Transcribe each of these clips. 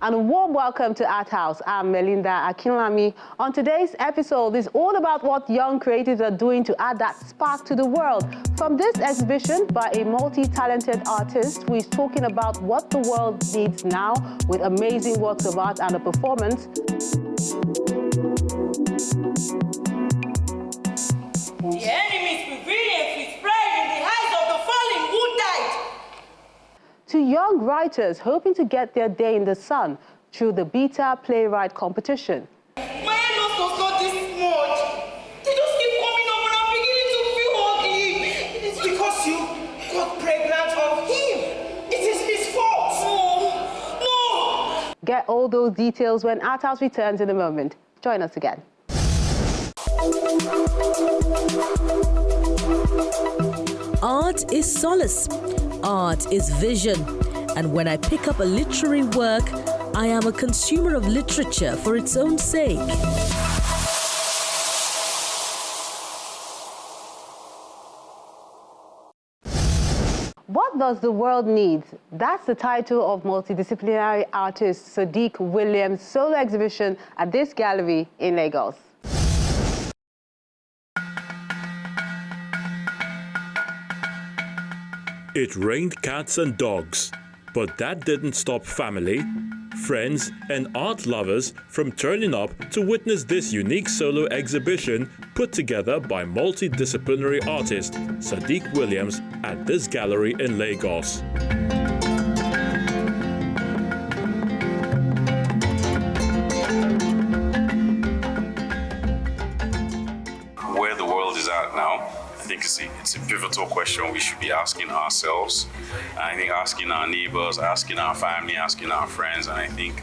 and a warm welcome to Art House. I'm Melinda Akinlami. On today's episode, it's all about what young creatives are doing to add that spark to the world. From this exhibition by a multi-talented artist who is talking about what the world needs now with amazing works of art and a performance. The enemy's brilliance with pride in the eyes of the fallen who died. To young writers hoping to get their day in the sun through the Beta Playwright competition. My nose was not this much. They just keep coming up and I'm beginning to feel ugly. It's because you got pregnant of him. It is his fault. No. Get all those details when Art House returns in a moment. Join us again. Art is solace. Art is vision. And when I pick up a literary work, I am a consumer of literature for its own sake. What does the world need? That's the title of multidisciplinary artist Sadiq Williams' solo exhibition at this gallery in Lagos. It rained cats and dogs, but that didn't stop family, friends, and art lovers from turning up to witness this unique solo exhibition put together by multidisciplinary artist Sadiq Williams at this gallery in Lagos. Where the world is at now, I think it's a pivotal question we should be asking ourselves. And I think asking our neighbors, asking our family, asking our friends, and I think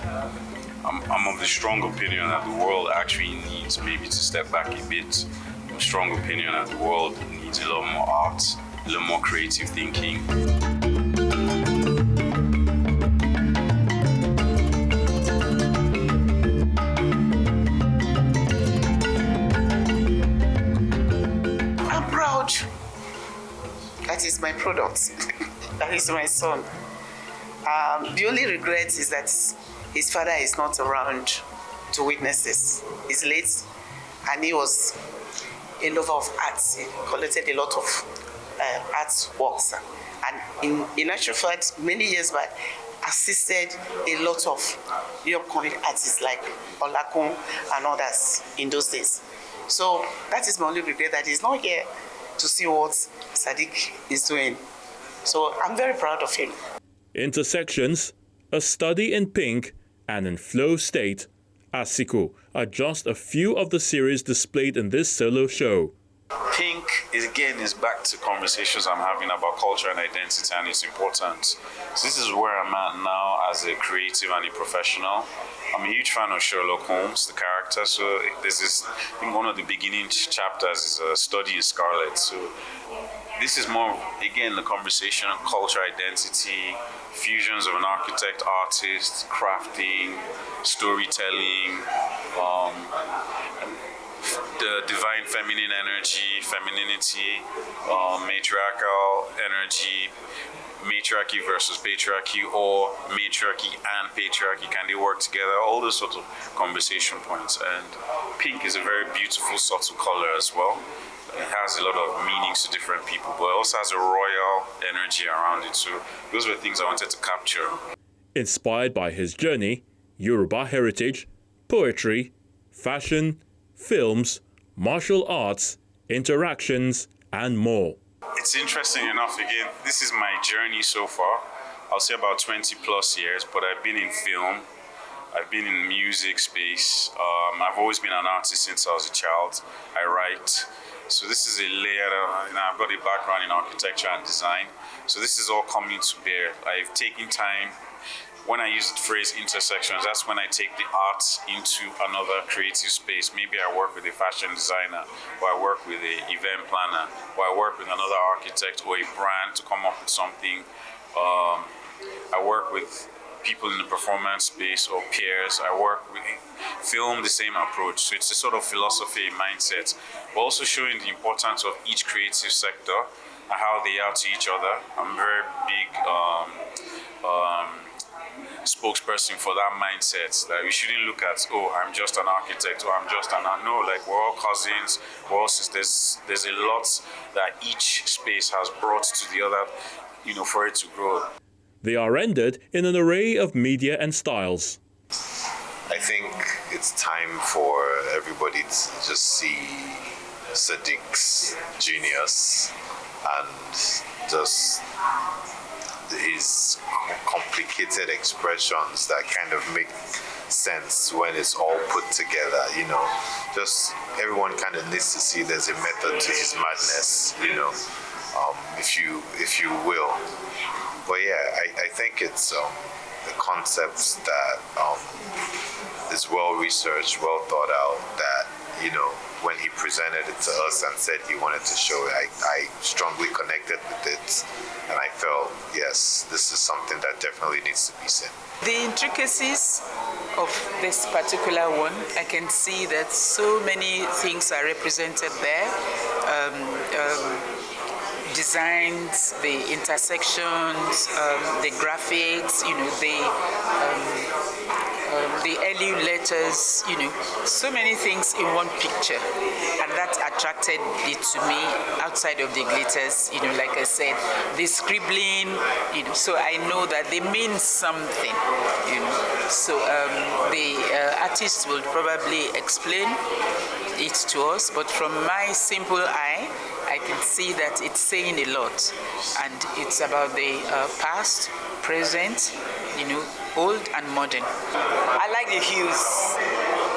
I'm of the strong opinion that the world actually needs maybe to step back a bit. I'm of the strong opinion that the world needs a lot more art, a lot more creative thinking. That is my product. That is my son. The only regret is that his father is not around to witness this. He's late, and he was a lover of arts. He collected a lot of art works. And in actual fact, many years back, assisted a lot of upcoming artists like Olakun and others in those days. So that is my only regret, that he's not here to see what Sadiq is doing. So I'm very proud of him. Intersections, A Study in Pink, and In Flow State, Asiko are just a few of the series displayed in this solo show. Pink is back to conversations I'm having about culture and identity and its importance. So this is where I'm at now as a creative and a professional. I'm a huge fan of Sherlock Holmes, the character. So there's this, I think one of the beginning chapters is A Study in Scarlet. So this is more, again, the conversation on culture, identity, fusions of an architect, artist, crafting, storytelling, the divine feminine energy, femininity, matriarchal energy, matriarchy versus patriarchy, or matriarchy and patriarchy, can they work together? All those sorts of conversation points. And pink is a very beautiful, subtle color as well. It has a lot of meanings to different people, but it also has a royal energy around it. So those were things I wanted to capture. Inspired by his journey, Yoruba heritage, poetry, fashion, films, martial arts, interactions, and more. It's interesting enough, again, this is my journey so far. I'll say about 20 plus years, but I've been in film, I've been in music space. I've always been an artist since I was a child. I write. So this is a layer, I've got a background in architecture and design. So this is all coming to bear. I've taken time. When I use the phrase intersections, that's when I take the art into another creative space. Maybe I work with a fashion designer, or I work with an event planner, or I work with another architect or a brand to come up with something. I work with people in the performance space or peers. I work with film, the same approach. So it's a sort of philosophy, mindset, but also showing the importance of each creative sector and how they are to each other. I'm very big spokesperson for that mindset. Like we shouldn't look at, oh, I'm just an architect, or I'm just an no. Like we're all cousins, we're all sisters. There's a lot that each space has brought to the other, for it to grow. They are rendered in an array of media and styles. I think it's time for everybody to just see Sadiq's genius and just his complicated expressions that kind of make sense when it's all put together. Just everyone kind of needs to see there's a method to his madness, if you will. But yeah, I think it's the concepts that is well researched, well thought out, that when he presented it to us and said he wanted to show it, I strongly connected with it, and I felt, yes, this is something that definitely needs to be seen. The intricacies of this particular one, I can see that so many things are represented there. Designs, the intersections, the graphics, the early letters, so many things in one picture, and that attracted it to me outside of the glitters, like I said, the scribbling, so I know that they mean something, so the artist will probably explain it to us, but from my simple eye, I can see that it's saying a lot, and it's about the past, present, old and modern. I like the hues.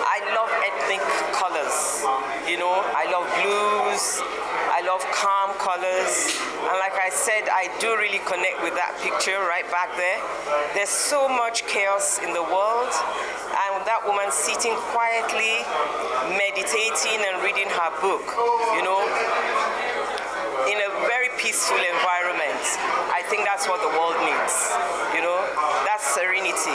I love ethnic colors. I love blues. I love calm colors. And like I said, I do really connect with that picture right back there. There's so much chaos in the world. And that woman sitting quietly, meditating and reading her book, in a very peaceful environment. I think that's what the world needs, that serenity,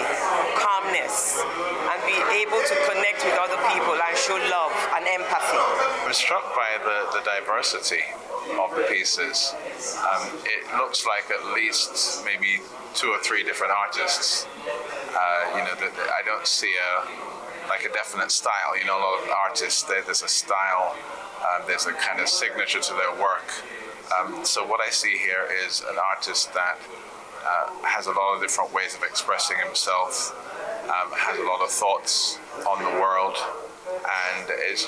calmness, and be able to connect with other people and show love and empathy. I'm struck by the diversity of the pieces. It looks like at least maybe 2 or 3 different artists. I don't see a definite style. A lot of artists, there's a style, there's a kind of signature to their work. So what I see here is an artist that has a lot of different ways of expressing himself, has a lot of thoughts on the world, and it's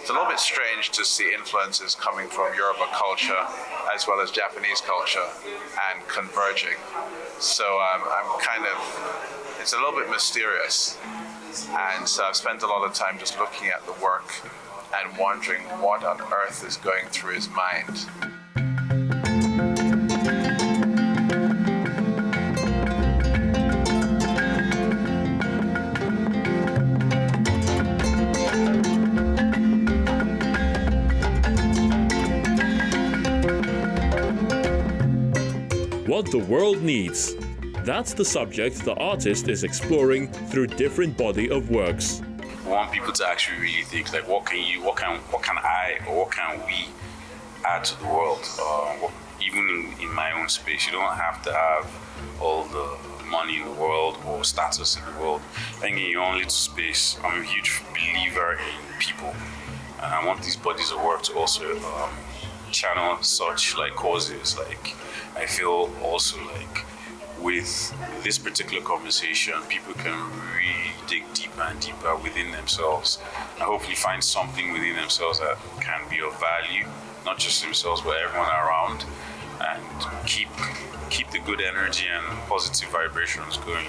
a little bit strange to see influences coming from Yoruba culture as well as Japanese culture and converging. So it's a little bit mysterious, and so I've spent a lot of time just looking at the work and wondering what on earth is going through his mind. What the world needs. That's the subject the artist is exploring through different body of works. I want people to actually really think, like, what can I, or what can we add to the world? Even in my own space, you don't have to have all the money in the world or status in the world. I think in your own little space, I'm a huge believer in people, and I want these bodies of work to also channel such like causes. Like, I feel also like with this particular conversation, people can really dig deeper and deeper within themselves and hopefully find something within themselves that can be of value, not just themselves but everyone around, and keep the good energy and positive vibrations going.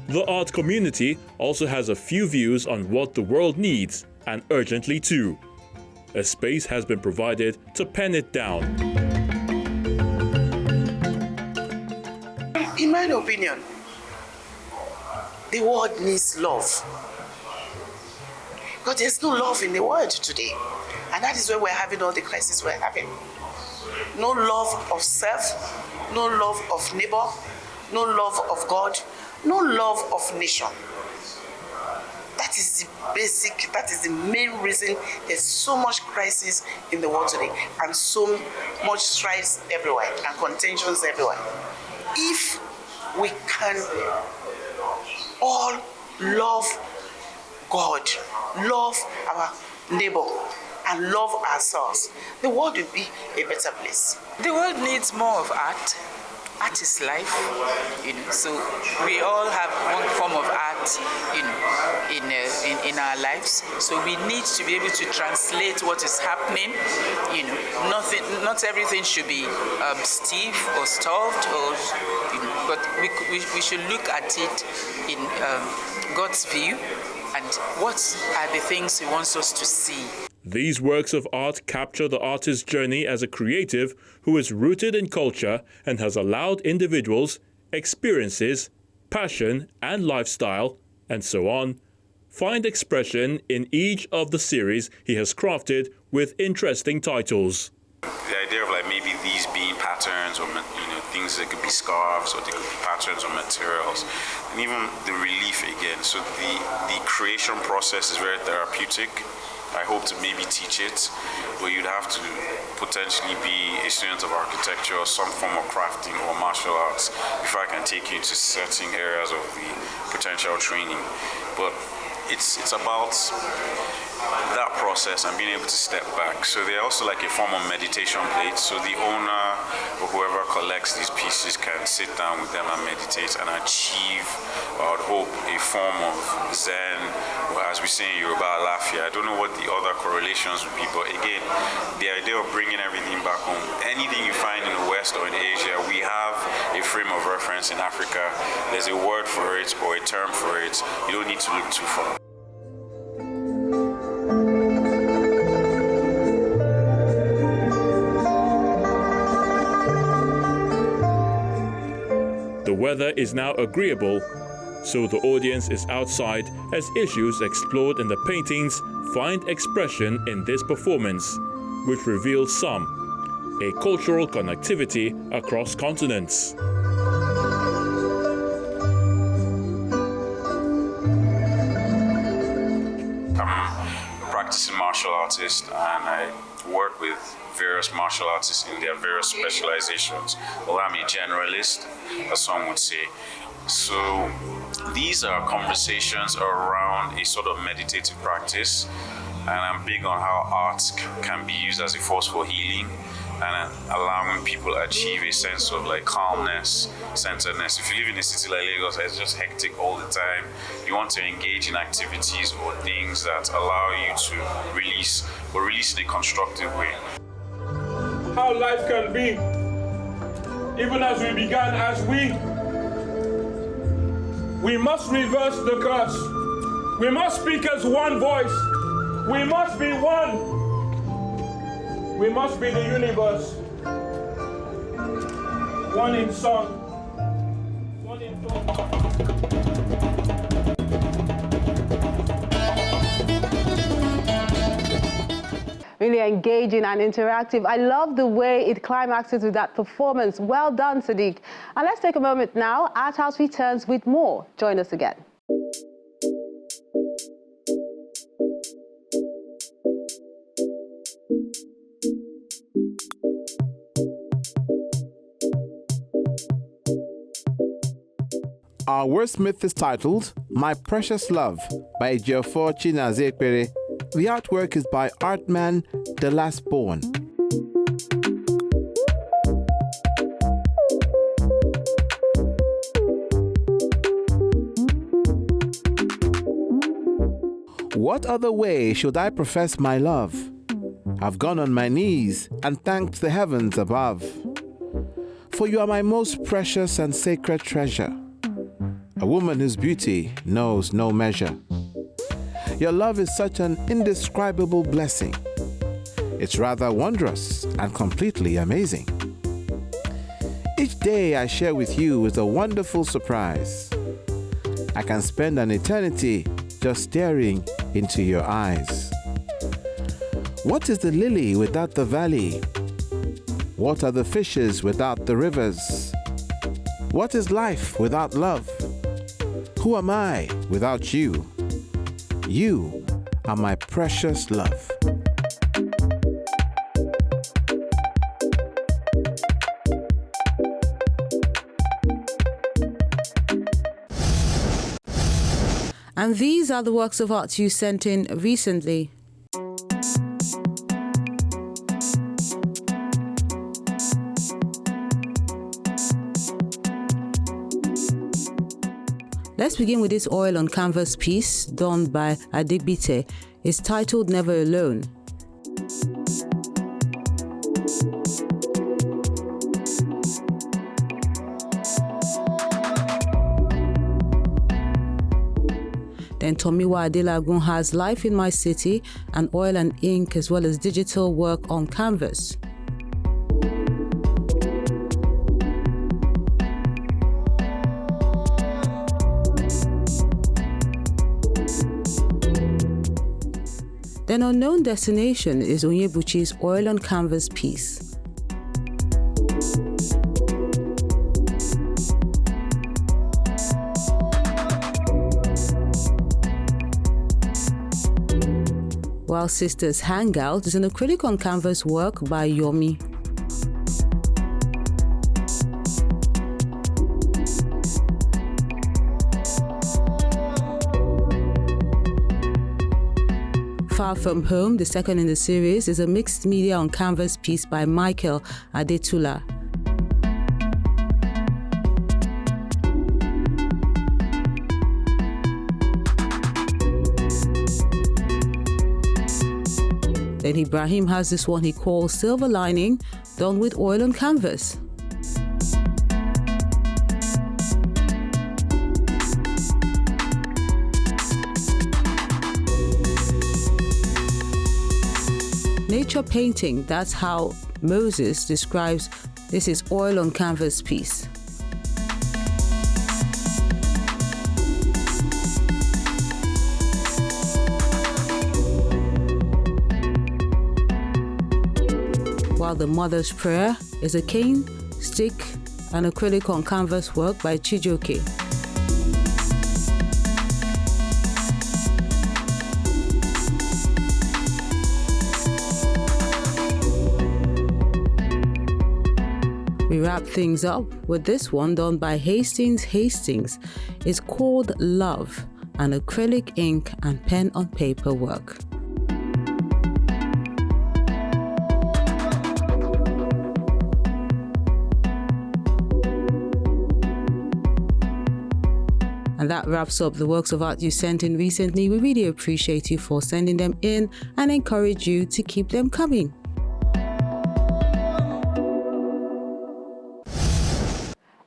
The art community also has a few views on what the world needs, and urgently too. A space has been provided to pen it down. In my opinion, the world needs love. But there's no love in the world today. And that is where we're having all the crises we're having. No love of self, no love of neighbor, no love of God, no love of nation. That is the main reason there's so much crisis in the world today and so much strife everywhere and contentions everywhere. If we can all love God, love our neighbor, and love ourselves, the world will be a better place. The world needs more of art. Art is life, so we all have one form of art, in our lives. So we need to be able to translate what is happening. Not everything should be stiff or stuffed, but we should look at it in God's view, and what are the things He wants us to see. These works of art capture the artist's journey as a creative who is rooted in culture and has allowed individuals, experiences, passion and lifestyle, and so on, find expression in each of the series he has crafted with interesting titles. The idea of maybe these being patterns or things that could be scarves or they could be patterns or materials, and even the relief again. So the creation process is very therapeutic. I hope to maybe teach it, but you'd have to potentially be a student of architecture or some form of crafting or martial arts before I can take you into certain areas of the potential training. But it's about that process and being able to step back. So they're also like a form of meditation plate. So the owner or whoever collects these pieces can sit down with them and meditate and achieve, I would hope, a form of Zen, or as we say in Yoruba, Alafia. I don't know what the other correlations would be, but again, the idea of bringing everything back home, anything you find in the West or in Asia, we have a frame of reference in Africa. There's a word for it or a term for it. You don't need to look too far. The weather is now agreeable, so the audience is outside as issues explored in the paintings find expression in this performance, which reveals a cultural connectivity across continents. I'm a practicing martial artist and I work with various martial artists in their various specializations. Well, I'm a generalist, as some would say. So these are conversations around a sort of meditative practice, and I'm big on how art can be used as a force for healing and allowing people to achieve a sense of calmness, centeredness. If you live in a city like Lagos, it's just hectic all the time. You want to engage in activities or things that allow you to release, but release in a constructive way. How life can be, even as we began as we must reverse the curse. We must speak as one voice. We must be one. We must be the universe. One in song, one in thought. Really engaging and interactive. I love the way it climaxes with that performance. Well done, Sadiq. And let's take a moment now. Art House returns with more. Join us again. Our wordsmith is titled My Precious Love by Ejiofor Chinazekpere. The artwork is by Artman The Last Born. What other way should I profess my love? I've gone on my knees and thanked the heavens above. For you are my most precious and sacred treasure, a woman whose beauty knows no measure. Your love is such an indescribable blessing. It's rather wondrous and completely amazing. Each day I share with you is a wonderful surprise. I can spend an eternity just staring into your eyes. What is the lily without the valley? What are the fishes without the rivers? What is life without love? Who am I without you? You are my precious love. And these are the works of art you sent in recently. Let's begin with this oil on canvas piece done by Adebite. It's titled Never Alone. Then Tomiwa Adelagun has Life in My City and oil and ink as well as digital work on canvas. Then Unknown Destination is Onyebuchi's oil on canvas piece. While Sisters Hangout is an acrylic on canvas work by Yomi. Far From Home, the second in the series, is a mixed media on canvas piece by Michael Adetula. Then Ibrahim has this one he calls Silver Lining, done with oil on canvas. Nature painting, that's how Moses describes this is oil on canvas piece. While the Mother's Prayer is a cane, stick, and acrylic on canvas work by Chijoke. We wrap things up with this one done by Hastings. It's called Love, an acrylic ink and pen on paper work. And that wraps up the works of art you sent in recently. We really appreciate you for sending them in and encourage you to keep them coming.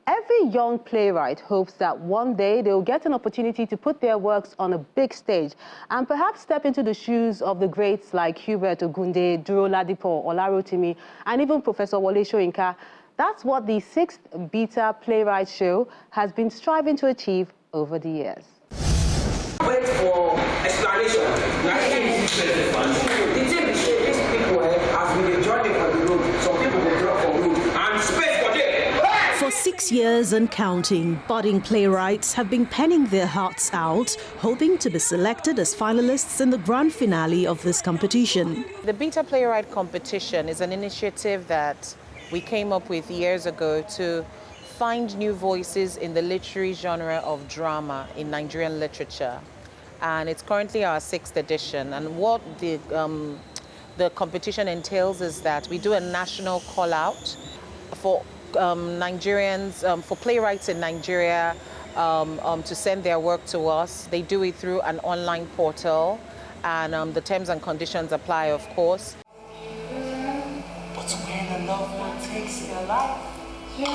Every young playwright hopes that one day they'll get an opportunity to put their works on a big stage and perhaps step into the shoes of the greats like Hubert Ogunde, Duro Ladipo, Olarotimi, and even Professor Wole Soyinka. That's what the 6th Beta Playwright Show has been striving to achieve over the years. Wait for explanation. The thing is, these people have been journey for the road. Some people will drop for road and space for them. For 6 years and counting, budding playwrights have been penning their hearts out, hoping to be selected as finalists in the grand finale of this competition. The Beta Playwright Competition is an initiative that we came up with years ago to find new voices in the literary genre of drama in Nigerian literature. And it's currently our 6th edition. And what the competition entails is that we do a national call out for Nigerians, for playwrights in Nigeria to send their work to us. They do it through an online portal, and the terms and conditions apply, of course. But when a loved one takes your life, it's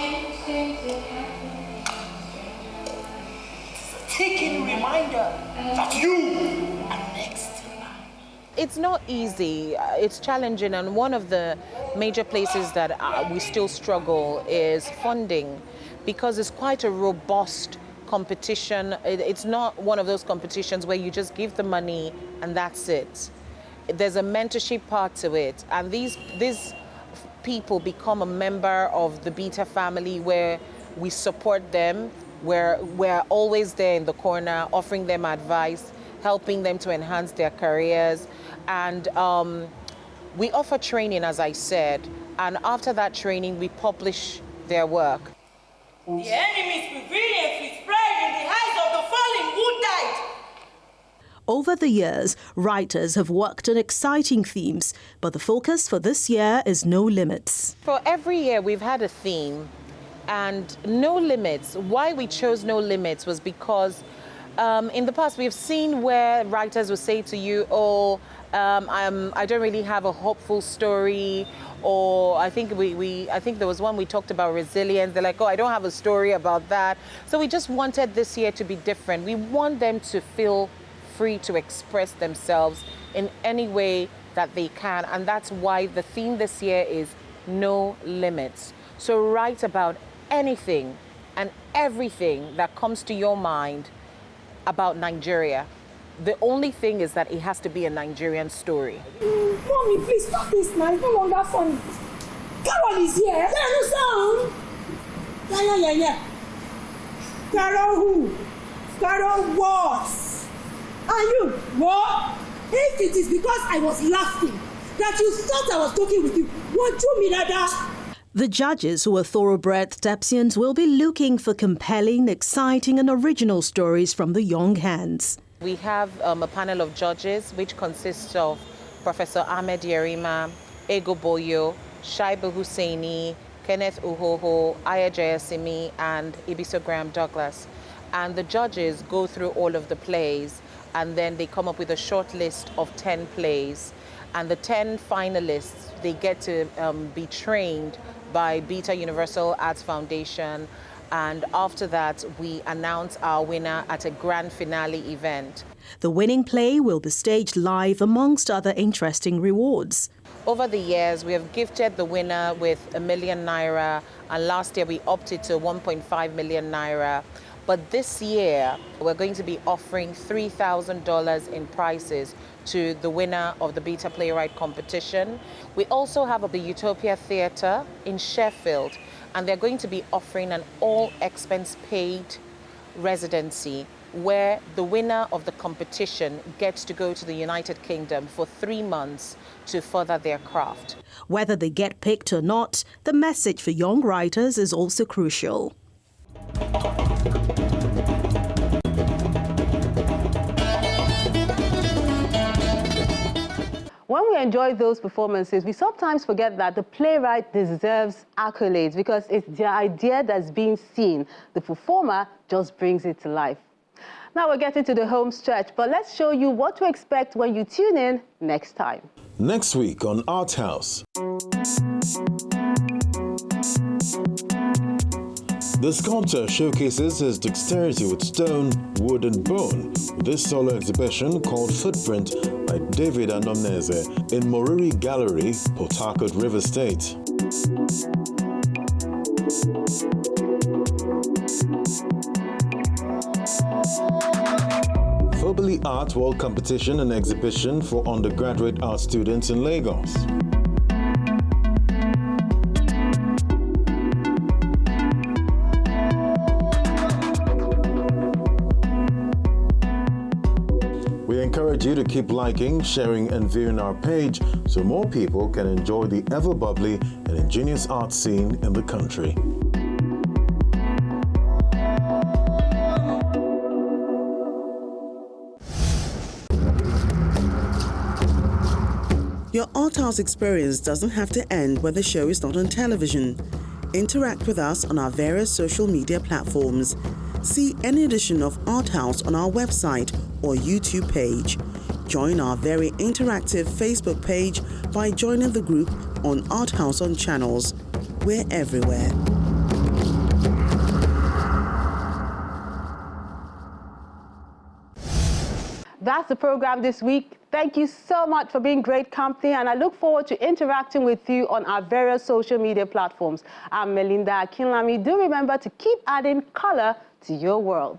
a ticking reminder that you are next. It's not easy, it's challenging, and one of the major places that we still struggle is funding, because it's quite a robust competition. It's not one of those competitions where you just give the money and that's it. There's a mentorship part to it, and these people become a member of the Beta family where we support them, where we're always there in the corner, offering them advice, helping them to enhance their careers. And we offer training, as I said, and after that training, we publish their work. The enemy's prevalence is spread in the eyes of the fallen who died. Over the years, writers have worked on exciting themes, but the focus for this year is No Limits. For every year, we've had a theme, and No Limits. Why we chose No Limits was because in the past, we've seen where writers will say to you, oh, I don't really have a hopeful story, or I think I think there was one we talked about resilience. They're like, oh, I don't have a story about that. So we just wanted this year to be different. We want them to feel free to express themselves in any way that they can. And that's why the theme this year is No Limits. So write about anything and everything that comes to your mind about Nigeria. The only thing is that it has to be a Nigerian story. Mommy, please stop this now. It's no longer funny. Carol is here. Carol sound. Yeah. Carol who? Carol what? And you? What? If it is because I was laughing that you thought I was talking with you, won't you, Mirada? The judges, who are thoroughbred Stepsians, will be looking for compelling, exciting and original stories from the young hands. We have a panel of judges which consists of Professor Ahmed Yerima, Ego Boyo, Shaibu Husseini, Kenneth Uhoho, Aya Jayasimi and Ibiso Graham Douglas. And the judges go through all of the plays and then they come up with a short list of 10 plays. And the 10 finalists, they get to be trained by Beta Universal Arts Foundation. And after that, we announce our winner at a grand finale event. The winning play will be staged live amongst other interesting rewards. Over the years, we have gifted the winner with ₦1 million, and last year we opted to 1.5 million naira. But this year, we're going to be offering $3,000 in prizes to the winner of the Beta Playwright competition. We also have the Utopia Theatre in Sheffield, and they're going to be offering an all-expense-paid residency where the winner of the competition gets to go to the United Kingdom for 3 months to further their craft. Whether they get picked or not, the message for young writers is also crucial. When we enjoy those performances, we sometimes forget that the playwright deserves accolades because it's their idea that's being seen. The performer just brings it to life. Now we're getting to the home stretch, but let's show you what to expect when you tune in next time. Next week on Art House. The sculptor showcases his dexterity with stone, wood and bone with this solo exhibition called Footprint by David Anomneze in Moriri Gallery, Port Harcourt, River State. Fobili Art World Competition and Exhibition for undergraduate art students in Lagos. We encourage you to keep liking, sharing and viewing our page so more people can enjoy the ever-bubbly and ingenious art scene in the country. Your Art House experience doesn't have to end when the show is not on television. Interact with us on our various social media platforms. See any edition of Art House on our website or YouTube page. Join our very interactive Facebook page by joining the group on Art House on Channels. We're everywhere. That's the program this week. Thank you so much for being great company, and I look forward to interacting with you on our various social media platforms. I'm Melinda Akinlami. Do remember to keep adding color to your world.